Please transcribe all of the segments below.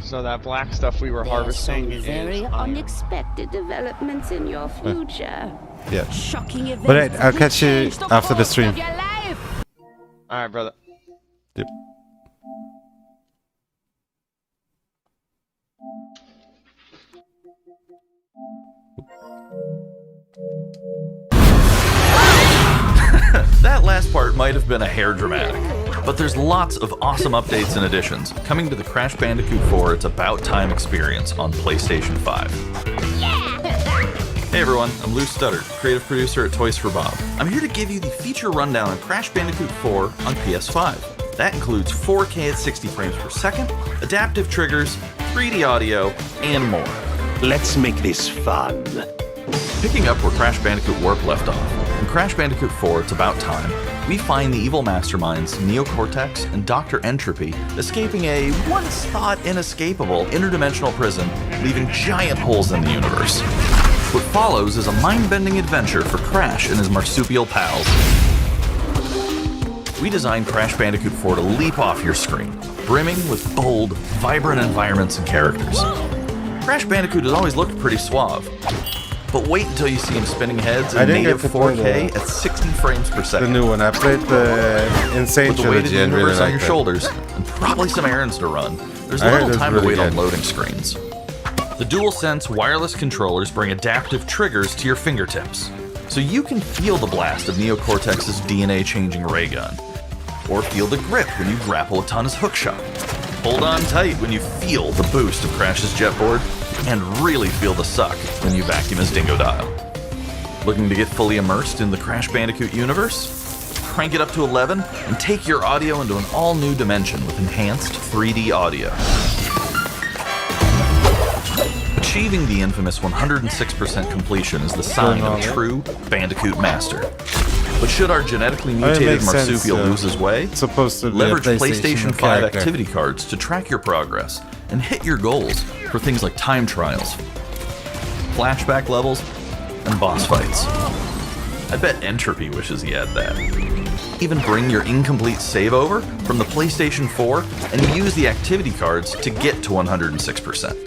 So that black stuff we were harvesting is very iron. unexpected developments in your future. Yeah. Shocking events. But I'll that catch you change the after the course stream. of your life. All right, brother. Yep. That last part might have been a hair dramatic, but there's lots of awesome updates and additions coming to the Crash Bandicoot 4 It's About Time experience on PlayStation 5. Hey everyone, I'm Lou Studdard, creative producer at Toys for Bob. I'm here to give you the feature rundown on Crash Bandicoot 4 on PS5. That includes 4K at 60 frames per second, adaptive triggers, 3D audio, and more. Let's make this fun. Picking up where Crash Bandicoot Warp left off, in Crash Bandicoot 4 It's About Time, we find the evil masterminds Neocortex and Dr. Entropy escaping a once-thought inescapable interdimensional prison, leaving giant holes in the universe. What follows is a mind-bending adventure for Crash and his marsupial pals. We designed Crash Bandicoot 4 to leap off your screen, brimming with bold, vibrant environments and characters. Crash Bandicoot has always looked pretty suave, but wait until you see him spinning heads in native 4K at 60 frames per The second. new one. I played the Insane With the weight of trilogy the and really universe on your liked it. shoulders, and probably some errands to run, there's I heard little it was time to really wait on good. loading screens. The DualSense wireless controllers bring adaptive triggers to your fingertips, so you can feel the blast of Neocortex's DNA-changing ray gun, or feel the grip when you grapple a Tana's hookshot. Hold on tight when you feel the boost of Crash's jetboard, and really feel the suck when you vacuum his Dingodile. Looking to get fully immersed in the Crash Bandicoot universe? Crank it up to 11 and take your audio into an all-new dimension with enhanced 3D audio. Achieving the infamous 106% completion is the sign of a true Bandicoot master. But should our genetically mutated makes sense, marsupial lose his way, It's supposed to be leverage a PlayStation 5 character. activity cards to track your progress and hit your goals for things like time trials, flashback levels, and boss fights. I bet Entropy wishes he had that. Even bring your incomplete save over from the PlayStation 4 and use the activity cards to get to 106%.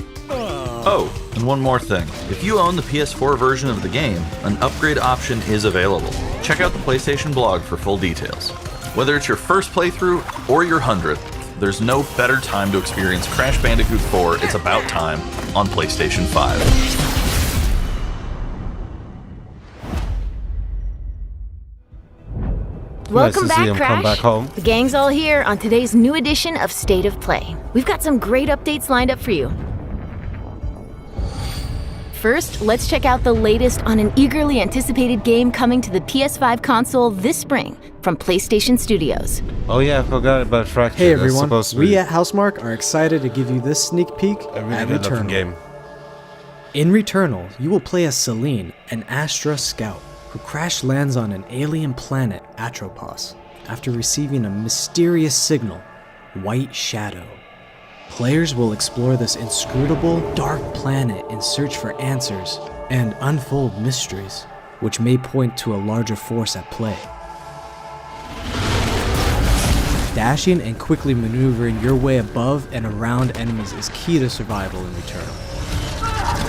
Oh, and one more thing. If you own the PS4 version of the game, an upgrade option is available. Check out the PlayStation blog for full details. Whether it's your first playthrough or your 100th, there's no better time to experience Crash Bandicoot 4 It's About Time on PlayStation 5. Welcome Nice to see back, him Crash. come back home. The gang's all here on today's new edition of State of Play. We've got some great updates lined up for you. First, let's check out the latest on an eagerly anticipated game coming to the PS5 console this spring from PlayStation Studios. Oh yeah, I forgot about Fracture. Hey That's everyone, supposed to we be at Housemark are excited to give you this sneak peek a really at good looking Returnal. game. In Returnal, you will play as Celine, an Astra scout, who crash lands on an alien planet, Atropos, after receiving a mysterious signal, White Shadow. Players will explore this inscrutable, dark planet in search for answers and unfold mysteries, which may point to a larger force at play. Dashing and quickly maneuvering your way above and around enemies is key to survival in Returnal.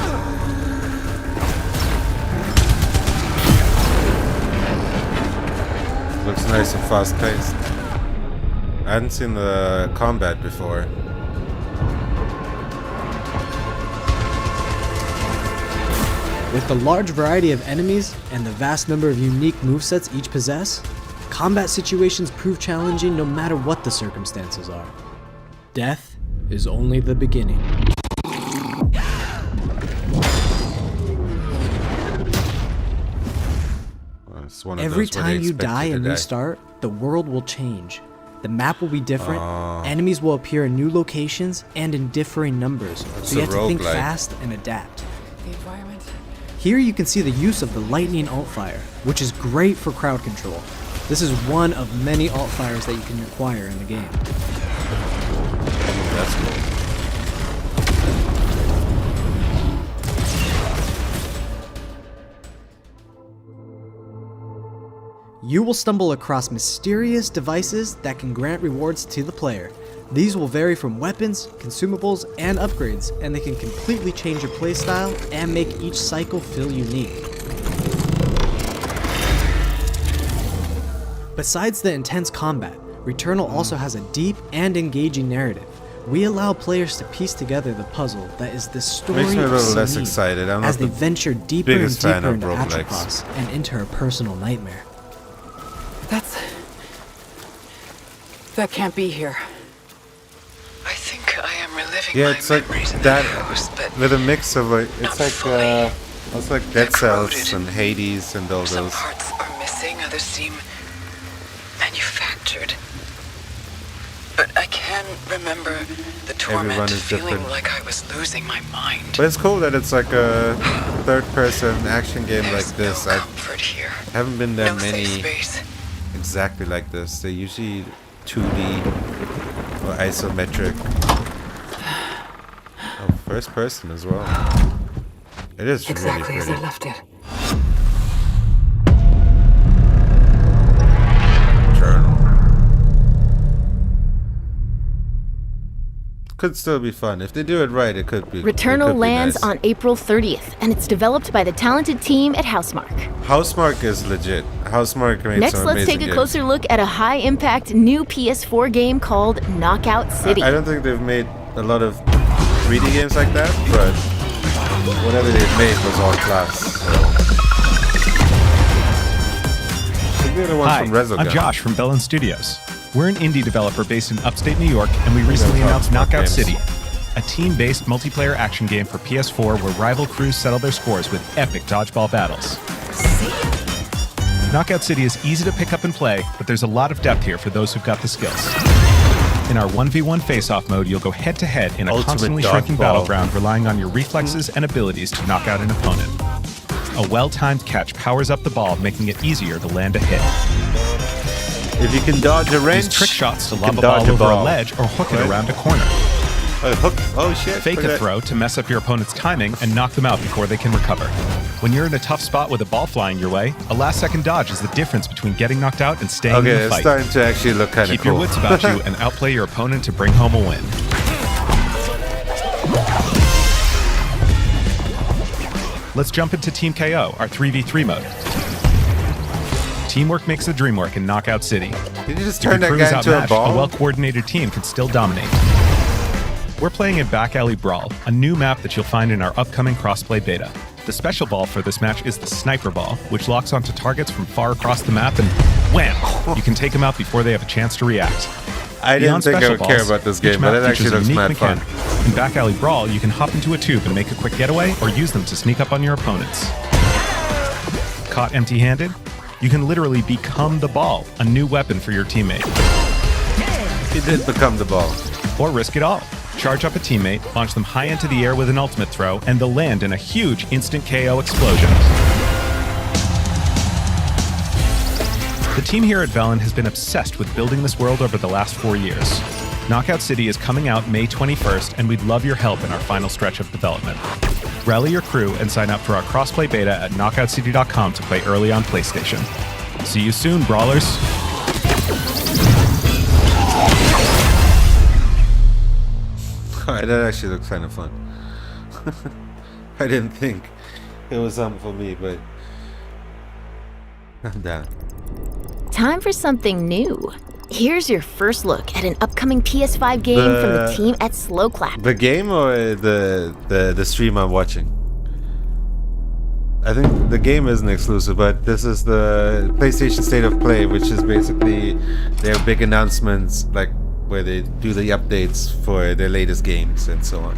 Looks nice and fast paced. I hadn't seen the combat before. With the large variety of enemies and the vast number of unique movesets each possess, combat situations prove challenging no matter what the circumstances are. Death is only the beginning. It's one of Every those where they time you expect die to and restart, the world will change. The map will be different, Oh. enemies will appear in new locations and in differing numbers, so you a have to think roguelike. fast and adapt. The environment. Here you can see the use of the lightning alt-fire, which is great for crowd control. This is one of many alt-fires that you can acquire in the game. That's cool. You will stumble across mysterious devices that can grant rewards to the player. These will vary from weapons, consumables, and upgrades, and they can completely change your playstyle and make each cycle feel unique. Besides the intense combat, Returnal also has a deep and engaging narrative. We allow players to piece together the puzzle that is the story Makes me a of little less Celine, excited. I'm as not they the venture deeper and biggest fan deeper of into roguelikes. Atropos and into her personal nightmare. That can't be here. I think I am reliving Yeah, my it's like memories in that house, but with a mix of like not it's like fully. it's like They're Dead Cells corroded. and Hades and all some those. parts are missing, others seem manufactured. But I can remember the torment, Everyone is feeling different. like I was losing my mind. But it's cool that it's like a third-person action game There's like this. no I comfort here. haven't been that No safe many space. exactly like this. They're usually 2D or isometric. Oh, first person as well. It is Exactly really as I pretty. left it. Could still be fun. If they do it right, it could be. it Returnal could be lands nice. on April 30th, and it's developed by the talented team at Housemarque. Housemarque is legit. Housemarque made Next, some let's amazing take a games. closer look at a high-impact new PS4 game called Knockout City. I don't think they've made a lot of 3D games like that, but whatever they've made was all class. So. Should be the one Hi, from Resogun. I'm Josh from Bellin Studios. We're an indie developer based in upstate New York, and we recently talk announced about Knockout games. City, a team-based multiplayer action game for PS4 where rival crews settle their scores with epic dodgeball battles. Knockout City is easy to pick up and play, but there's a lot of depth here for those who've got the skills. In our 1v1 face-off mode, you'll go head-to-head in a Ultimate constantly shrinking dodgeball. battleground, relying on your reflexes and abilities to knock out an opponent. A well-timed catch powers up the ball, making it easier to land a hit. If you can dodge a wrench, Use trick shots to you lob can a ball dodge a over a ball. ledge or hook it Right. around a corner. Oh, hook. Oh shit. Fake look a at that. throw to mess up your opponent's timing and knock them out before they can recover. When you're in a tough spot with a ball flying your way, a last-second dodge is the difference between getting knocked out and staying Okay, in the it's fight. starting to actually look kind of Keep cool. your wits about you and outplay your opponent to bring home a win. Let's jump into Team KO, our 3v3 mode. Teamwork makes the dream work in Knockout City. Did you just If your turn that crew guy is into a outmatched, ball? a well-coordinated team can still dominate. We're playing in Back Alley Brawl, a new map that you'll find in our upcoming crossplay beta. The special ball for this match is the Sniper Ball, which locks onto targets from far across the map and wham! You can take them out before they have a chance to react. I didn't Beyond think I special would care balls, about this each game, but map it actually features a looks unique mad fun. mechanic. In Back Alley Brawl, you can hop into a tube and make a quick getaway or use them to sneak up on your opponents. Caught empty-handed? You can literally become the ball, a new weapon for your teammate. He did become the ball. Or risk it all. Charge up a teammate, launch them high into the air with an ultimate throw, and they'll land in a huge instant KO explosion. The team here at Velen has been obsessed with building this world over the last 4 years. Knockout City is coming out May 21st, and we'd love your help in our final stretch of development. Rally your crew and sign up for our crossplay beta at knockoutcity.com to play early on PlayStation. See you soon, brawlers! Alright, that actually looks kind of fun. I didn't think it was something for me, but I'm down. Time for something new. Here's your first look at an upcoming PS5 game from the team at Slowclap. The game or the stream I'm watching? I think the game isn't exclusive, but this is the PlayStation State of Play, which is basically their big announcements, like where they do the updates for their latest games and so on.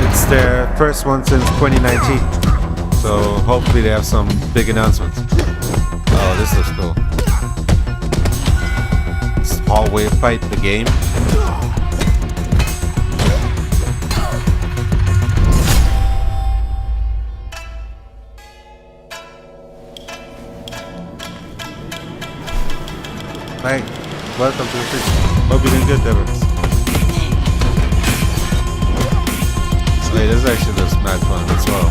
It's their first one since 2019, so hopefully they have some big announcements. Oh, this looks cool. This hallway fight, the game. Hey, welcome to the stream. Hope you're doing good, Devin. So Wait, this actually looks mad fun as well.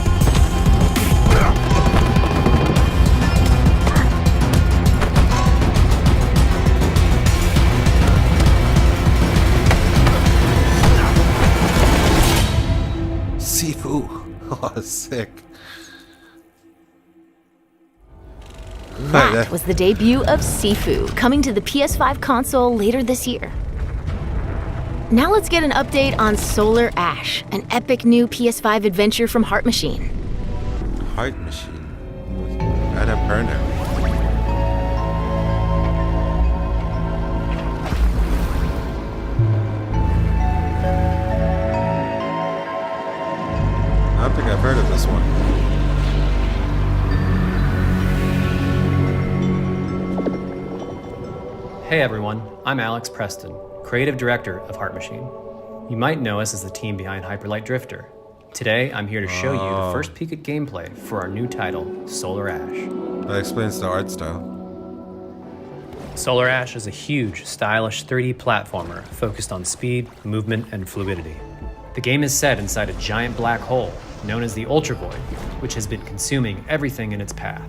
Sifu. Oh, sick. That was the debut of Sifu, coming to the PS5 console later this year. Now let's get an update on Solar Ash, an epic new PS5 adventure from Heart Machine. Heart Machine. Annapurna. I don't think I've heard of this one. Hey everyone, I'm Alex Preston, creative director of Heart Machine. You might know us as the team behind Hyperlight Drifter. Today, I'm here to show you the first peek at gameplay for our new title, Solar Ash. That explains the art style. Solar Ash is a huge, stylish 3D platformer focused on speed, movement, and fluidity. The game is set inside a giant black hole known as the Ultra Void, which has been consuming everything in its path.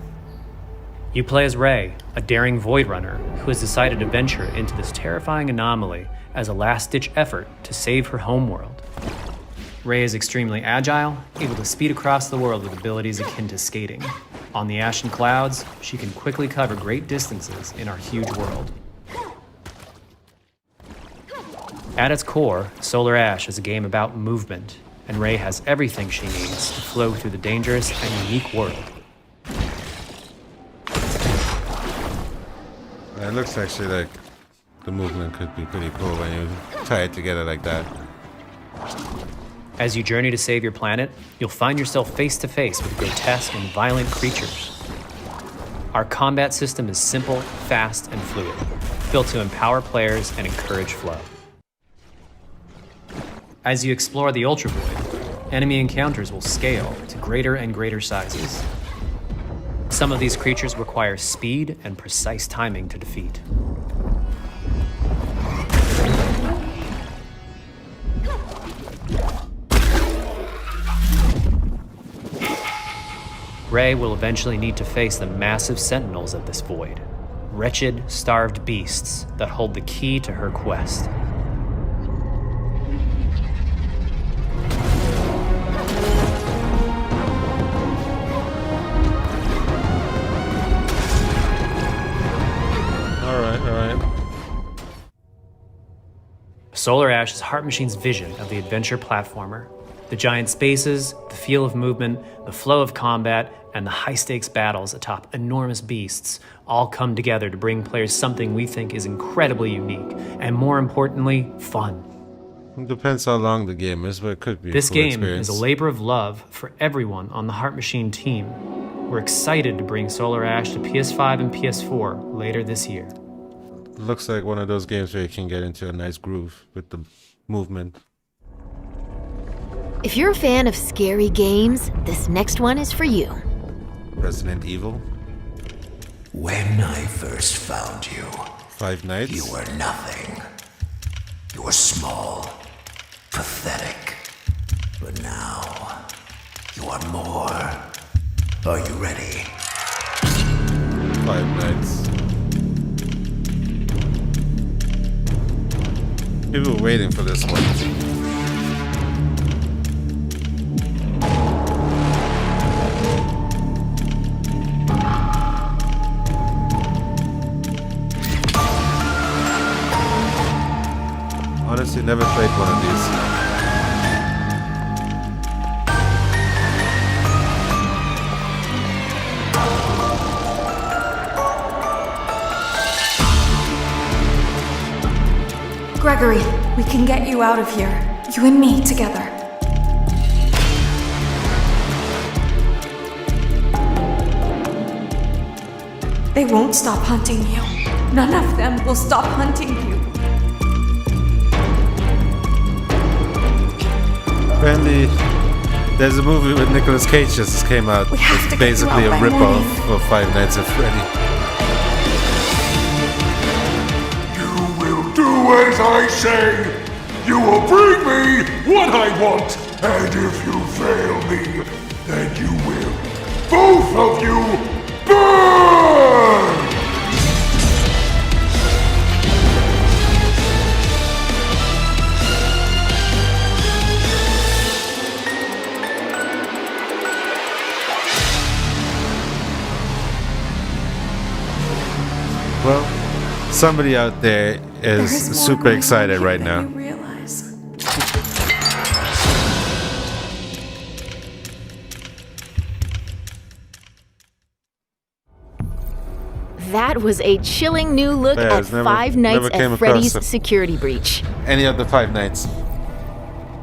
You play as Ray, a daring Void Runner who has decided to venture into this terrifying anomaly as a last-ditch effort to save her homeworld. Ray is extremely agile, able to speed across the world with abilities akin to skating. On the ash and clouds, she can quickly cover great distances in our huge world. At its core, Solar Ash is a game about movement, and Ray has everything she needs to flow through the dangerous and unique world. It looks actually like the movement could be pretty cool when you tie it together like that. As you journey to save your planet, you'll find yourself face to face with grotesque and violent creatures. Our combat system is simple, fast, and fluid, built to empower players and encourage flow. As you explore the Ultra Void, enemy encounters will scale to greater and greater sizes. Some of these creatures require speed and precise timing to defeat. Ray will eventually need to face the massive sentinels of this void, wretched, starved beasts that hold the key to her quest. Solar Ash is Heart Machine's vision of the adventure platformer. The giant spaces, the feel of movement, the flow of combat, and the high-stakes battles atop enormous beasts all come together to bring players something we think is incredibly unique, and more importantly, fun. It depends how long the game is, but it could be This a cool game experience. is a labor of love for everyone on the Heart Machine team. We're excited to bring Solar Ash to PS5 and PS4 later this year. Looks like one of those games where you can get into a nice groove with the movement. If you're a fan of scary games, this next one is for you. Resident Evil. When I first found you, Five Nights. you were nothing. You were small, pathetic. But now, you are more. Are you ready? Five Nights. People were waiting for this one. Honestly, never played one of these. Gregory, we can get you out of here. You and me together. They won't stop hunting you. None of them will stop hunting you. Apparently, there's a movie with Nicolas Cage just came out. It's basically a rip-off of Five Nights at Freddy. Do as I say! you will bring me what I want. And if you fail me, then you will, both of you, burn! Well, somebody out there is super excited right now. Realize. That was a chilling new look Yeah, at it's never- Five Nights never came at across Freddy's a- security breach. Any of the Five Nights.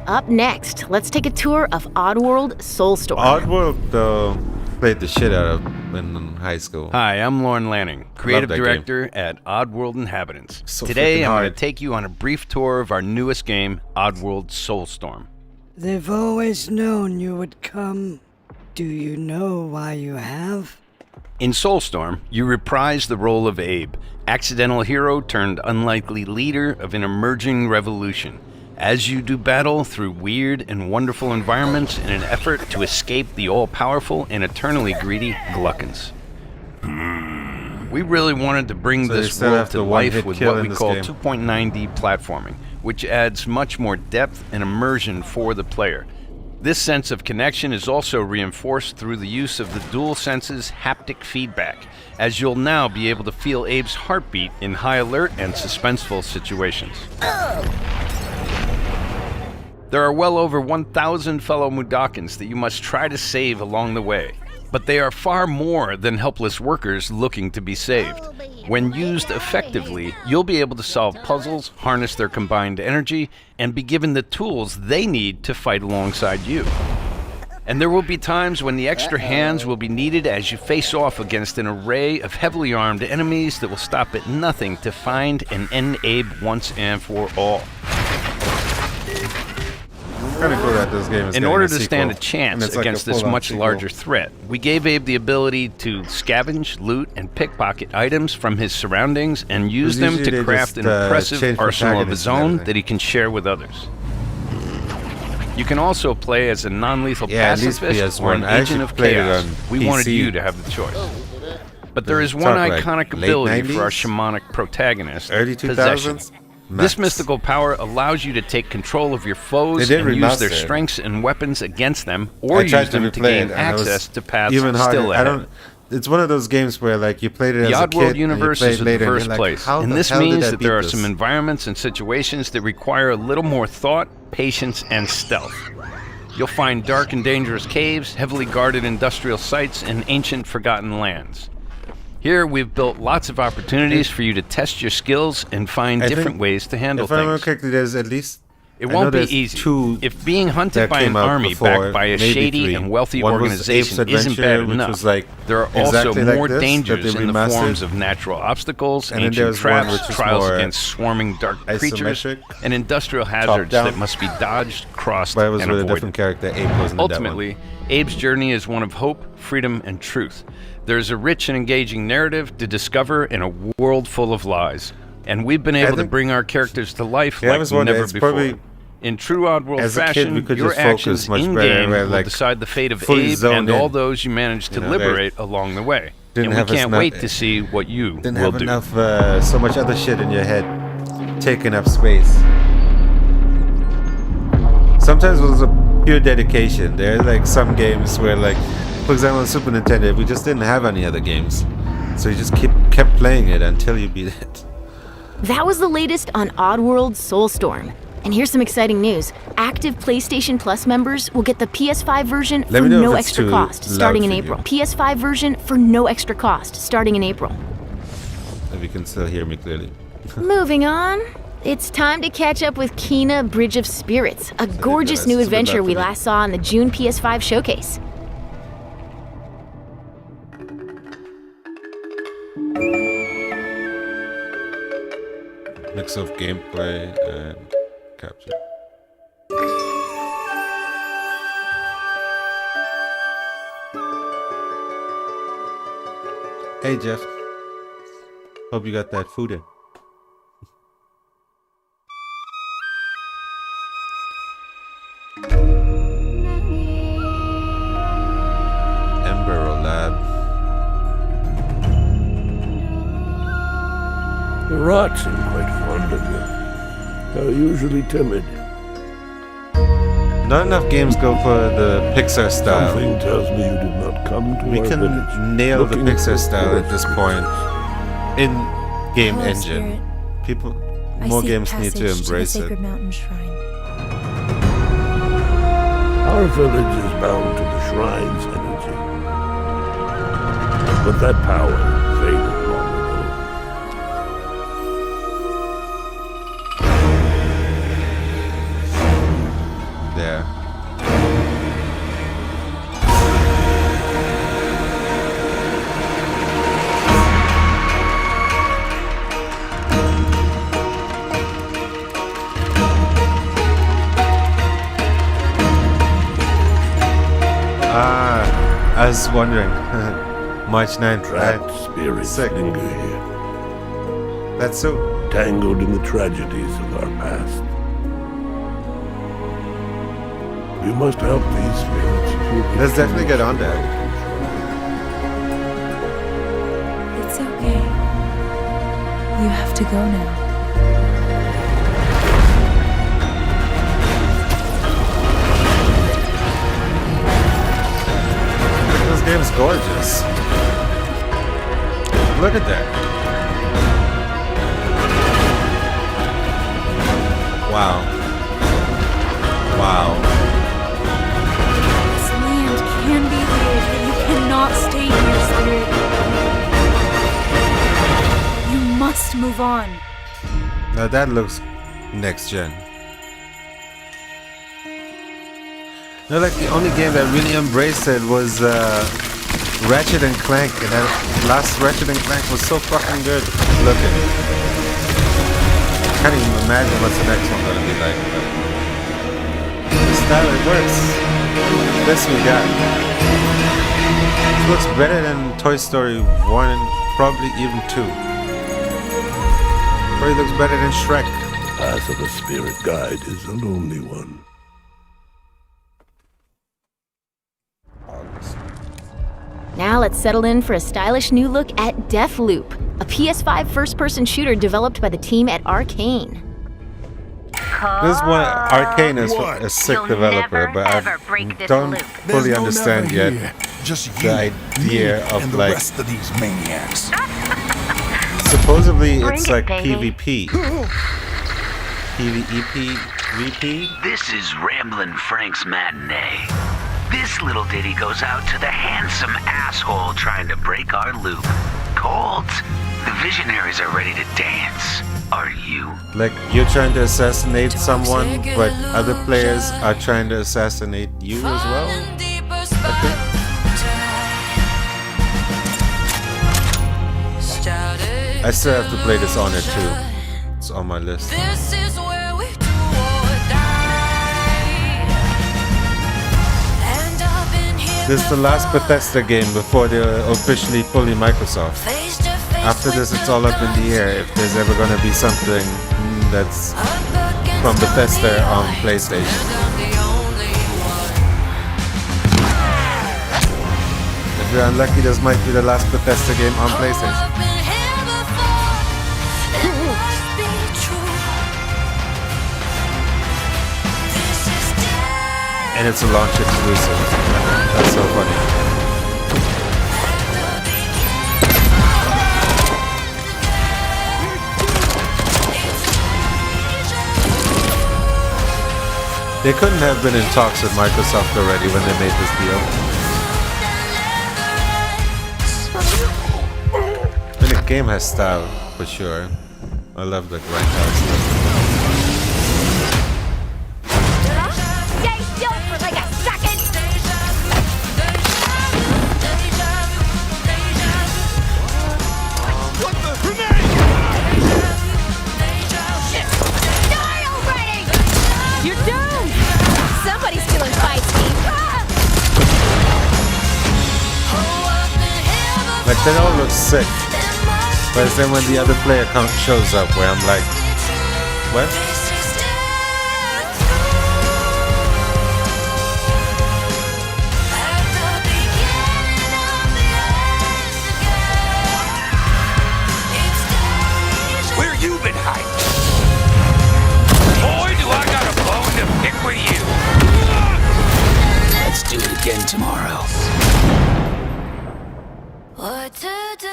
Up next, let's take a tour of Oddworld Soulstorm. Oddworld, though, played the shit out of in high school. Hi, I'm Lorne Lanning, creative that director at Oddworld Inhabitants. So Today, freaking I'm going hard. to take you on a brief tour of our newest game, Oddworld Soulstorm. They've always known you would come. Do you know why you have? In Soulstorm, you reprise the role of Abe, accidental hero turned unlikely leader of an emerging revolution, as you do battle through weird and wonderful environments in an effort to escape the all-powerful and eternally greedy Gluckins. We really wanted to bring So you this still world have to to life one-hit with kill what in we this call game. 2.9D platforming, which adds much more depth and immersion for the player. This sense of connection is also reinforced through the use of the DualSense's haptic feedback, as you'll now be able to feel Abe's heartbeat in high alert and suspenseful situations. There are well over 1,000 fellow Mudokons that you must try to save along the way, but they are far more than helpless workers looking to be saved. When used effectively, you'll be able to solve puzzles, harness their combined energy, and be given the tools they need to fight alongside you. And there will be times when the extra hands will be needed as you face off against an array of heavily armed enemies that will stop at nothing to find and end Abe once and for all. Kind of cool that this game is In getting order a to sequel, stand a and chance it's like a against this full-on much sequel. larger threat, we gave Abe the ability to scavenge, loot, and pickpocket items from his surroundings and use them usually to they craft just, an impressive change arsenal of protagonists his and own everything. that he can share with others. You can also play as a non-lethal Yeah, at least pacifist or an PS1. I agent actually of played it chaos. on We wanted PC. you to have the choice. But there is Talk one like iconic late ability for our 90s? shamanic protagonist, Early possession. 2000s? This Max. mystical power allows you to take control of your foes They and did use their remaster it. strengths and weapons against them, or I tried use them to replay gain it, and it was access to paths even harder. still I ahead. don't. It's one of those games where like you played it The as a Oddworld kid, and you universe played is a later, and diverse you're like, place, how and the this hell did means I that beat there are this? some environments and situations that require a little more thought, patience, and stealth. You'll find dark and dangerous caves, heavily guarded industrial sites, and ancient forgotten lands. Here, we've built lots of opportunities for you to test your skills and find I different think, ways to handle if I remember things. correctly, there's at least. It I know won't be there's easy. two If being hunted that by an came out army before, backed by a maybe shady three. and wealthy One was organization Apes isn't bad Adventure, which enough, was like there are also exactly like more this, that dangers they in the remastered. forms of natural obstacles, And then ancient there's one traps, which is trials more against swarming dark creatures, isometric, and industrial hazards top-down. that must be dodged, crossed, But it was and with a avoided. different character. Abe wasn't in that one. Ultimately, Abe's journey is one of hope, freedom, and truth. There's a rich and engaging narrative to discover in a world full of lies. And we've been able to think- bring our characters to life Yeah, I like was wondering, never it's before. probably- In true Oddworld As a kid, fashion, we could your just focus actions much in better, game where, will like, decide the fate of fully Abe zoned and all in. those you manage to You know, they liberate along the way. didn't And we have us can't not- wait to see what you Didn't will have do. enough, so much other shit in your head taking up space. Sometimes it was a pure dedication. There are like some games where, like, for example, on Super Nintendo, we just didn't have any other games, so you just kept playing it until you beat it. That was the latest on Oddworld Soulstorm. And here's some exciting news. Active PlayStation Plus members will get the PS5 version for Let me know no if it's extra too cost loud starting in for you. April. PS5 version for no extra cost starting in April. If you can still hear me clearly. Moving on. It's time to catch up with Kena Bridge of Spirits, a gorgeous new that's super adventure loud we for me. last saw in the June PS5 showcase. Mix of gameplay and capture. Hey Jeff. Hope you got that food in. Ember Lab. The rats seem quite fond of you. They're usually timid. Not enough games go for the Pixar style. Something tells me you did not come to We our can village nail the looking Pixar for style at this point in game Hello, engine. Spirit. People, I more seek games need to passage embrace the it. Sacred Mountain Shrine. Our village is bound to the shrine's energy. But that power faded long ago. There. I was wondering. March 9th, Trapped right? spirits Sick. linger here, That's so. tangled in the tragedies of our past. You must help these spirits. Let's definitely get on that. It's okay. You have to go now. This game's gorgeous. Look at that. Wow. Wow. This land can be healed, but you cannot stay here, Spirit. You must move on. Now that looks next gen. No, like the only game that really embraced it was Ratchet and Clank, and that last Ratchet and Clank was so fucking good looking. Can't even imagine what's the next one gonna be like. But the style, it works. This we got. It looks better than Toy Story 1 and probably even 2. Probably looks better than Shrek. The path of a spirit guide is a lonely one. Now let's settle in for a stylish new look at Deathloop, a PS5 first-person shooter developed by the team at Arcane. This one, Arcane is a sick developer, but I don't fully understand yet the idea of like. Of these maniacs. Supposedly it's like PvP. PvEP, VP? This is Ramblin' Frank's Matinee. This little ditty goes out to the handsome asshole trying to break our loop. Colt, the visionaries are ready to dance. Are you? Like you're trying to assassinate someone, but other players are trying to assassinate you as well? I still have to play Dishonored 2. It's on my list. This is the last Bethesda game before they're officially fully Microsoft. After this, it's all up in the air if there's ever going to be something that's from Bethesda on PlayStation. If you're unlucky, this might be the last Bethesda game on PlayStation. And it's a launch exclusive. That's so funny. They couldn't have been in talks with Microsoft already when they made this deal. And the game has style, for sure. I love the grindhouse stuff. Stay still for like a second! What the grenade? Shit! Die already! You're doomed! Somebody's feeling feisty. Like that all looks sick. But it's then when the other player shows up where I'm like, what? again tomorrow. What to do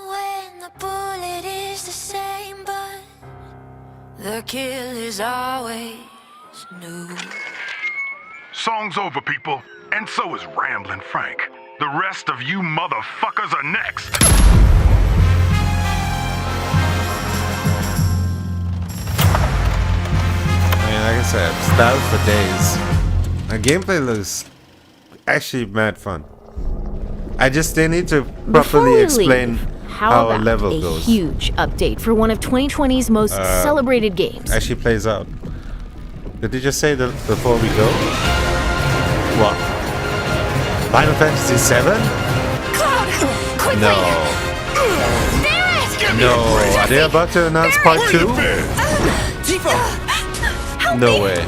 when the bullet is the same, but the kill is always new. Song's over, people. And so is Ramblin' Frank. The rest of you motherfuckers are next. I mean, like I said, style for days. The gameplay looks actually mad fun. They need to properly explain how a level a goes. huge update for one of 2020's most celebrated games. Actually plays out. Did you just say that before we go? What? Final Fantasy VII? Cloud! Quickly! No. Barret! No. Are they about to announce part 2? Tifa! No way.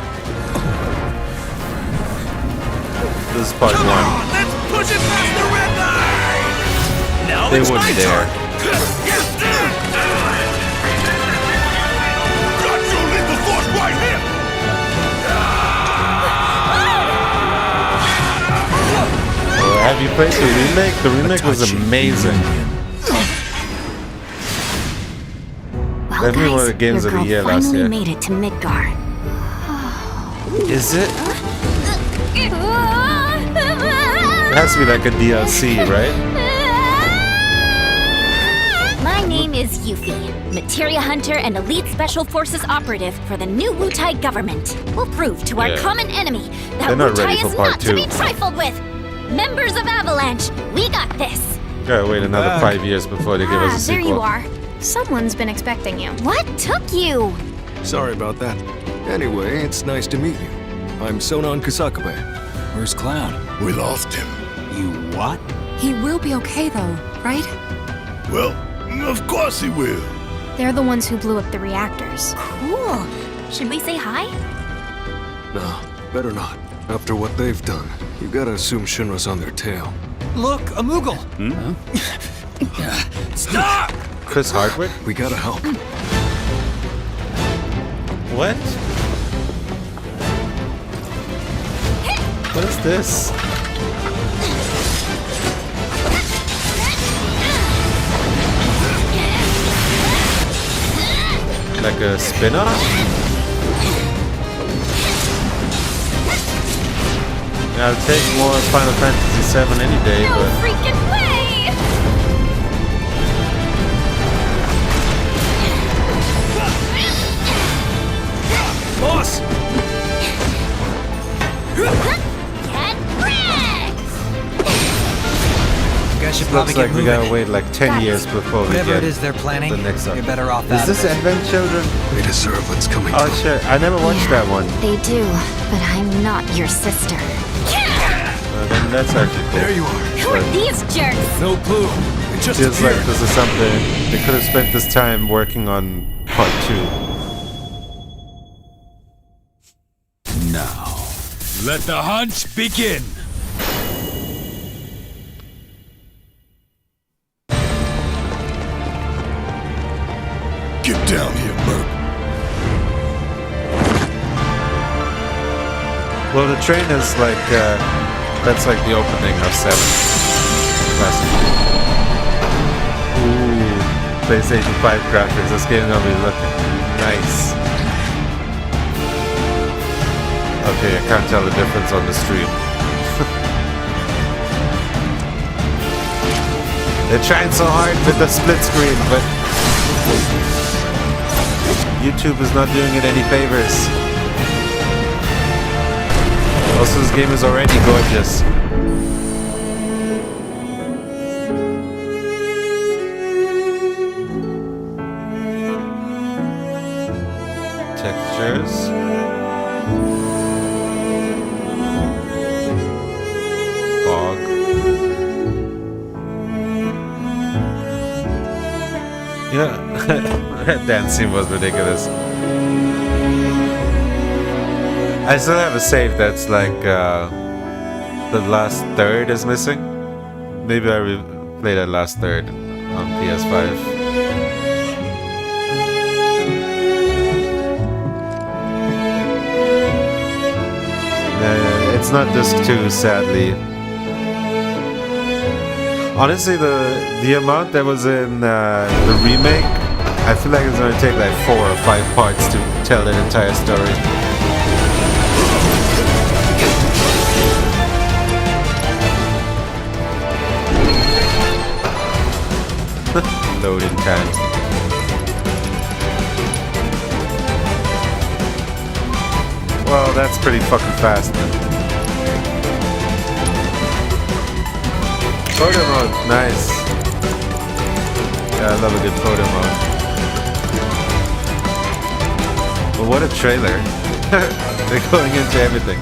This is part 1. Let's push it past the red line! Now They it's wouldn't my dare. turn! Got your lethal force right here! Have you played the remake? The remake was amazing. Well, Definitely one of the guys, games your of the girl year last finally year. made it to Midgar. Is it? It has to be like a DLC, right? My name is Yuffie, Materia Hunter and Elite Special Forces Operative for the new Wutai government. We'll prove to our Yeah. common enemy that They're not Wutai ready for is part not to 2. be trifled with. Members of Avalanche, we got this. Gotta wait another 5 years before they give us a there sequel. you are. Someone's been expecting you. What took you? Sorry about that. Anyway, it's nice to meet you. I'm Sonon Kusakabe. Where's Cloud? We lost him. You what? He will be okay, though, right? Well, of course he will. They're the ones who blew up the reactors. Cool. Should we say hi? No, better not. After what they've done, you gotta assume Shinra's on their tail. Look, a Moogle! Stop! Chris Hardwick? We gotta help. What? What is this? Like a spin-off? I'll take more Final Fantasy VII any day, but Freaking way! Boss! Get wrecked! You guys should looks like we gotta wait like 10 years before we Whatever get it is they're planning, the next one. you're better off Is out this of it. Advent Children? They deserve what's coming Oh to them. shit, I never watched that one. They do, but I'm not your sister. Then that's actually cool. There you are. Who are these jerks? No clue. It just Feels like appeared. this is something they could have spent this time working on part 2. Now, let the hunt begin! Get down here, Merc. Well, the train is like, that's like the opening of 7. Classic. Ooh, PlayStation 5 graphics, this game gonna be looking nice. Okay, I can't tell the difference on the stream. They're trying so hard with the split screen, but YouTube is not doing it any favors. Also, this game is already gorgeous. Textures. Fog. Yeah, that dance scene was ridiculous. I still have a save that's like the last third is missing. Maybe I will play that last third on PS5. It's not disc 2, sadly. Honestly, the amount that was in the remake, I feel like it's gonna take like 4 or 5 parts to tell that entire story. Loading time. Well, that's pretty fucking fast, man. Photo mode, nice. Yeah, I love a good photo mode. But what a trailer. They're going into everything.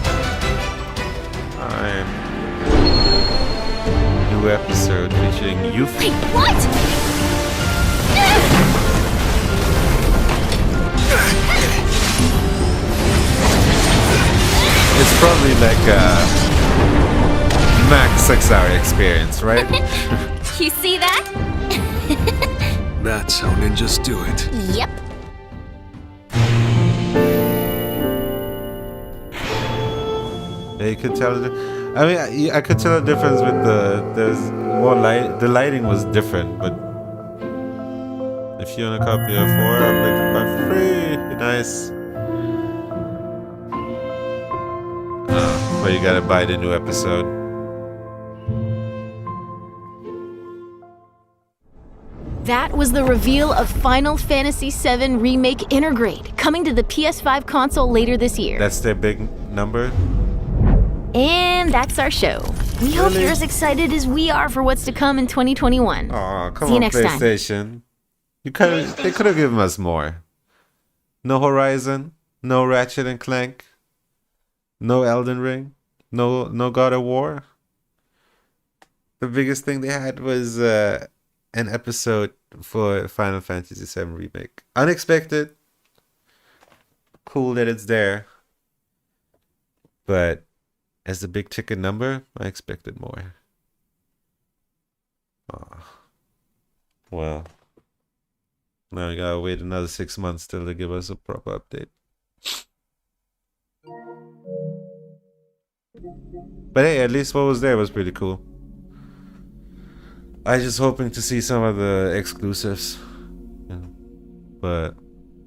New episode featuring Yuffie. Wait, what? It's probably like a max 6-hour experience, right? You see that? That's how ninjas do it. Yep. Yeah, you could tell. I mean, I could tell the difference with there's more light. The lighting was different, but if you want a copy of 4, I'll make it for free. Nice. But you gotta buy the new episode. That was the reveal of Final Fantasy VII Remake Intergrade, coming to the PS5 console later this year. That's their big number. And that's our show. We hope you're as excited as we are for what's to come in 2021. Aw, come See you on, next time. PlayStation. They could have given us more. No Horizon, no Ratchet and Clank, no Elden Ring, no God of War. The biggest thing they had was an episode for Final Fantasy VII Remake. Unexpected. Cool that it's there. But as the big ticket number, I expected more. Well, now we gotta wait another 6 months till they give us a proper update. But hey, at least what was there was pretty cool. I just hoping to see some of the exclusives. Yeah. But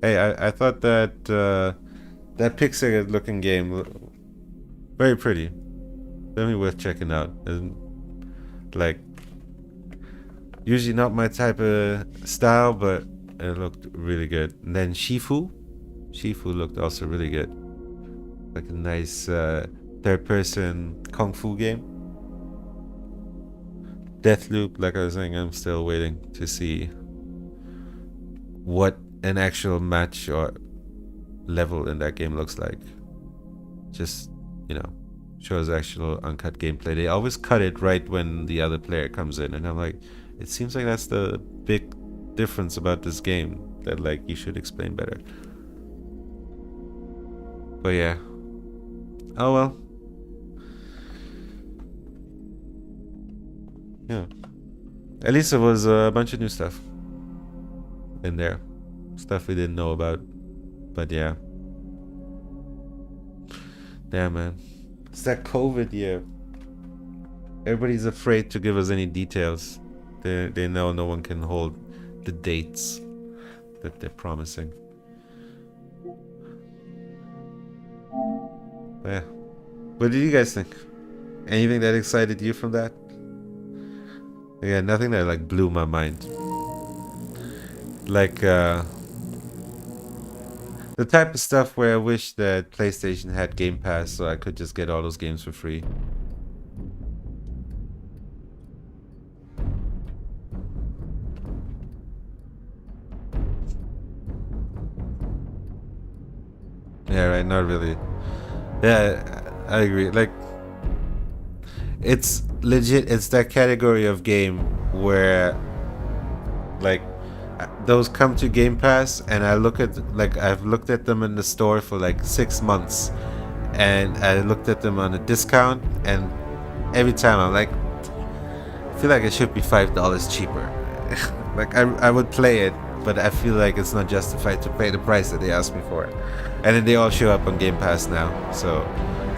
hey, I thought that that Pixar looking game very pretty. Definitely worth checking out. And, like, usually not my type of style, but it looked really good. And then Shifu looked also really good. Like a nice third-person kung fu game. Deathloop, like I was saying, I'm still waiting to see what an actual match or level in that game looks like. Just, you know, shows actual uncut gameplay. They always cut it right when the other player comes in, and I'm like, it seems like that's the big difference about this game that, like, you should explain better. But yeah. Oh well. Yeah. At least it was a bunch of new stuff in there. Stuff we didn't know about. But yeah. Damn, man. It's that COVID year. Everybody's afraid to give us any details. They know no one can hold the dates that they're promising. But yeah. What did you guys think? Anything that excited you from that? Yeah, nothing that like blew my mind. Like the type of stuff where I wish that PlayStation had Game Pass so I could just get all those games for free. Yeah, right, not really. Yeah, I agree. Like, it's legit, it's that category of game where, like, those come to Game Pass and I look at, like, I've looked at them in the store for like 6 months and I looked at them on a discount, and every time I'm like, I feel like it should be $5 cheaper. Like, I would play it, but I feel like it's not justified to pay the price that they asked me for. And then they all show up on Game Pass now, so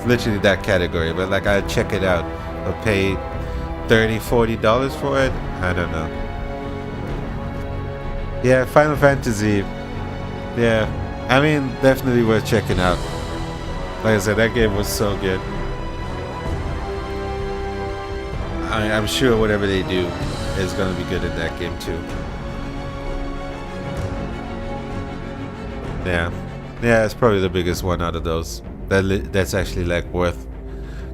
It's literally that category. But like, I'd check it out. I'll pay $30-$40 for it. I don't know. Yeah, Final Fantasy. Yeah, I mean, definitely worth checking out. Like I said, that game was so good. I'm sure whatever they do is going to be good in that game too. Yeah, it's probably the biggest one out of those. That's actually like worth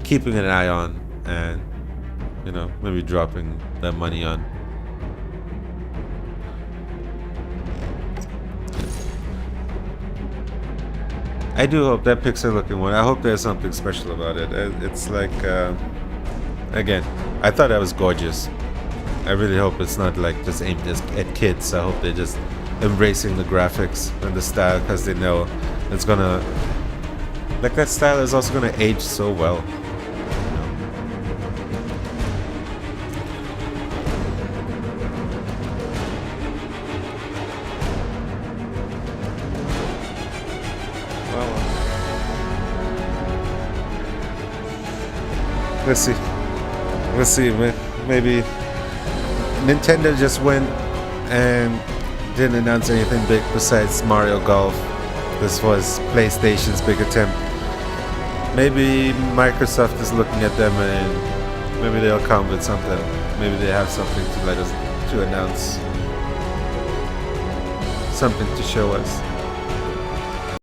keeping an eye on, and you know, maybe dropping that money on. I do hope that pixel looking one, I hope there's something special about it. It's like, again, I thought that was gorgeous. I really hope it's not like just aimed at kids. I hope they're just embracing the graphics and the style, because they know it's gonna, like, that style is also gonna age so well. Let's see, maybe Nintendo just went and didn't announce anything big besides Mario Golf. This was PlayStation's big attempt. Maybe Microsoft is looking at them and maybe they'll come with something. Maybe they have something to announce. Something to show us.